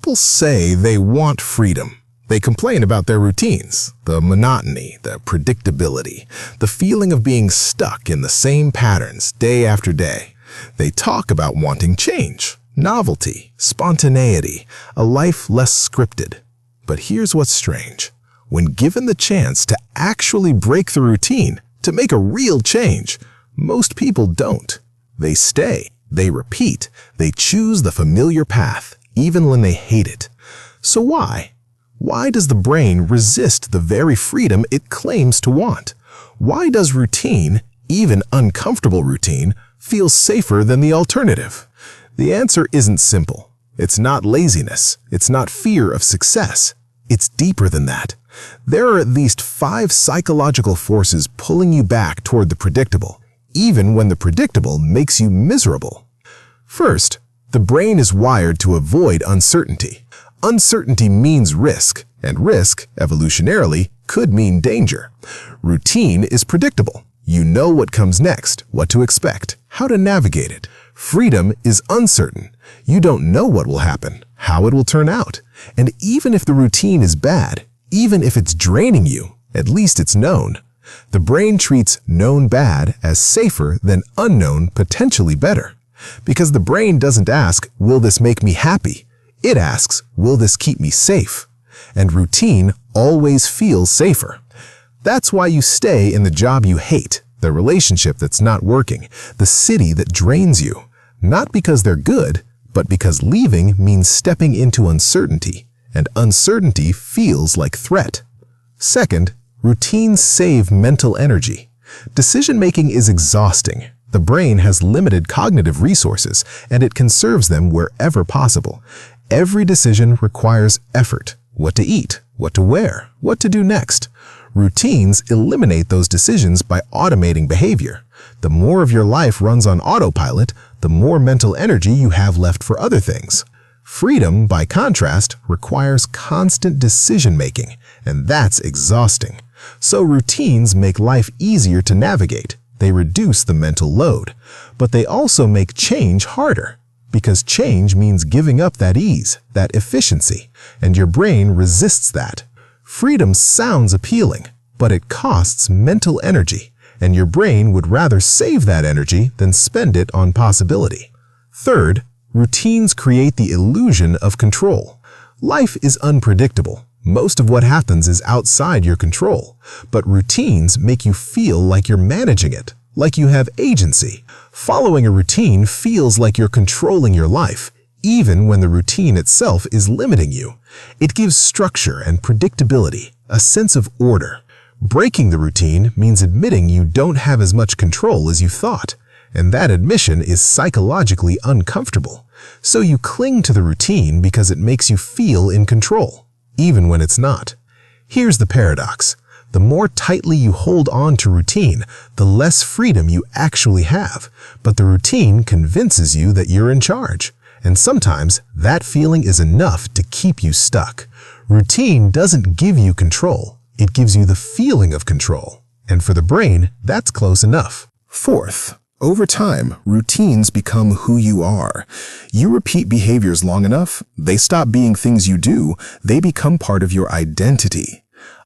People say they want freedom. They complain about their routines, the monotony, the predictability, the feeling of being stuck in the same patterns day after day. They talk about wanting change, novelty, spontaneity, a life less scripted. But here's what's strange. When given the chance to actually break the routine, to make a real change, most people don't. They stay, they repeat, they choose the familiar path, even when they hate it. So why? Why does the brain resist the very freedom it claims to want? Why does routine, even uncomfortable routine, feel safer than the alternative? The answer isn't simple. It's not laziness. It's not fear of success. It's deeper than that. There are at least 5 psychological forces pulling you back toward the predictable, even when the predictable makes you miserable. First, the brain is wired to avoid uncertainty. Uncertainty means risk, and risk, evolutionarily, could mean danger. Routine is predictable. You know what comes next, what to expect, how to navigate it. Freedom is uncertain. You don't know what will happen, how it will turn out. And even if the routine is bad, even if it's draining you, at least it's known. The brain treats known bad as safer than unknown potentially better. Because the brain doesn't ask, will this make me happy? It asks, will this keep me safe? And routine always feels safer. That's why you stay in the job you hate, the relationship that's not working, the city that drains you. Not because they're good, but because leaving means stepping into uncertainty, and uncertainty feels like threat. Second, routines save mental energy. Decision-making is exhausting. The brain has limited cognitive resources, and it conserves them wherever possible. Every decision requires effort. What to eat, what to wear, what to do next. Routines eliminate those decisions by automating behavior. The more of your life runs on autopilot, the more mental energy you have left for other things. Freedom, by contrast, requires constant decision-making, and that's exhausting. So routines make life easier to navigate. They reduce the mental load. But they also make change harder. Because change means giving up that ease, that efficiency, and your brain resists that. Freedom sounds appealing, but it costs mental energy, and your brain would rather save that energy than spend it on possibility. Third, routines create the illusion of control. Life is unpredictable. Most of what happens is outside your control, but routines make you feel like you're managing it, like you have agency. Following a routine feels like you're controlling your life, even when the routine itself is limiting you. It gives structure and predictability, a sense of order. Breaking the routine means admitting you don't have as much control as you thought, and that admission is psychologically uncomfortable. So you cling to the routine because it makes you feel in control, even when it's not. Here's the paradox. The more tightly you hold on to routine, the less freedom you actually have. But the routine convinces you that you're in charge. And sometimes that feeling is enough to keep you stuck. Routine doesn't give you control. It gives you the feeling of control. And for the brain, that's close enough. Fourth, over time, routines become who you are. You repeat behaviors long enough, they stop being things you do, they become part of your identity.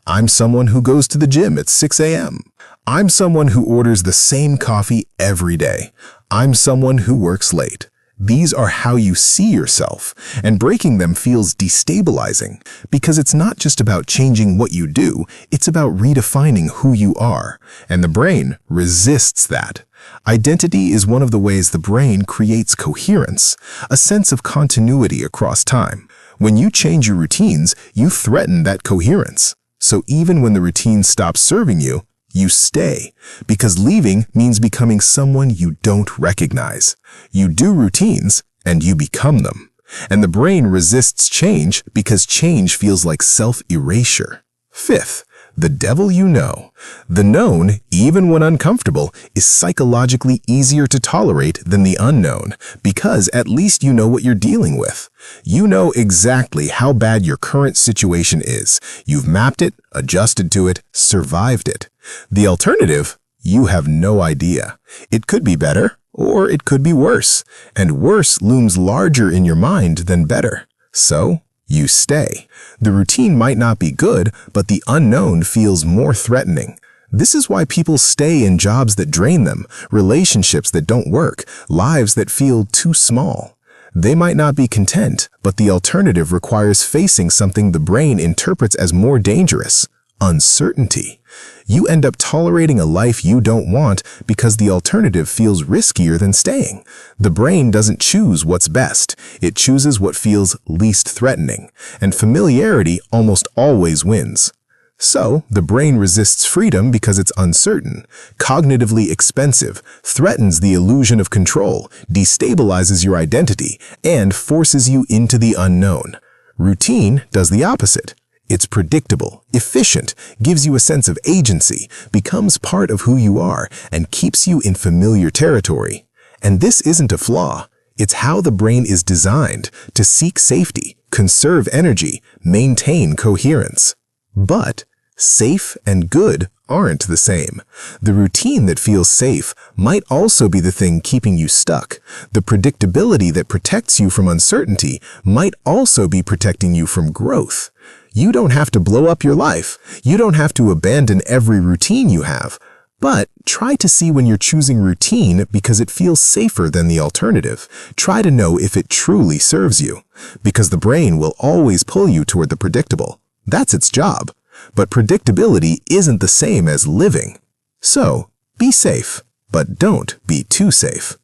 I'm someone who goes to the gym at 6 a.m. I'm someone who orders the same coffee every day. I'm someone who works late. These are how you see yourself, and breaking them feels destabilizing because it's not just about changing what you do, it's about redefining who you are, and the brain resists that. Identity is one of the ways the brain creates coherence, a sense of continuity across time. When you change your routines, you threaten that coherence. So even when the routine stops serving you, you stay, because leaving means becoming someone you don't recognize. You do routines, and you become them. And the brain resists change because change feels like self-erasure. Fifth, the devil you know. The known, even when uncomfortable, is psychologically easier to tolerate than the unknown, because at least you know what you're dealing with. You know exactly how bad your current situation is. You've mapped it, adjusted to it, survived it. The alternative? You have no idea. It could be better, or it could be worse, and worse looms larger in your mind than better. So, You stay. The routine might not be good, but the unknown feels more threatening. This is why people stay in jobs that drain them, relationships that don't work, lives that feel too small. They might not be content, but the alternative requires facing something the brain interprets as more dangerous: uncertainty. You end up tolerating a life you don't want because the alternative feels riskier than staying. The brain doesn't choose what's best. It chooses what feels least threatening, and familiarity almost always wins. So, the brain resists freedom because it's uncertain, cognitively expensive, threatens the illusion of control, destabilizes your identity, and forces you into the unknown. Routine does the opposite. It's predictable, efficient, gives you a sense of agency, becomes part of who you are, and keeps you in familiar territory. And this isn't a flaw. It's how the brain is designed to seek safety, conserve energy, maintain coherence. But safe and good aren't the same. The routine that feels safe might also be the thing keeping you stuck. The predictability that protects you from uncertainty might also be protecting you from growth. You don't have to blow up your life. You don't have to abandon every routine you have. But try to see when you're choosing routine because it feels safer than the alternative. Try to know if it truly serves you, because the brain will always pull you toward the predictable. That's its job. But predictability isn't the same as living. So, be safe, but don't be too safe.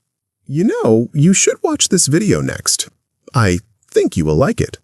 You should watch this video next. I think you will like it.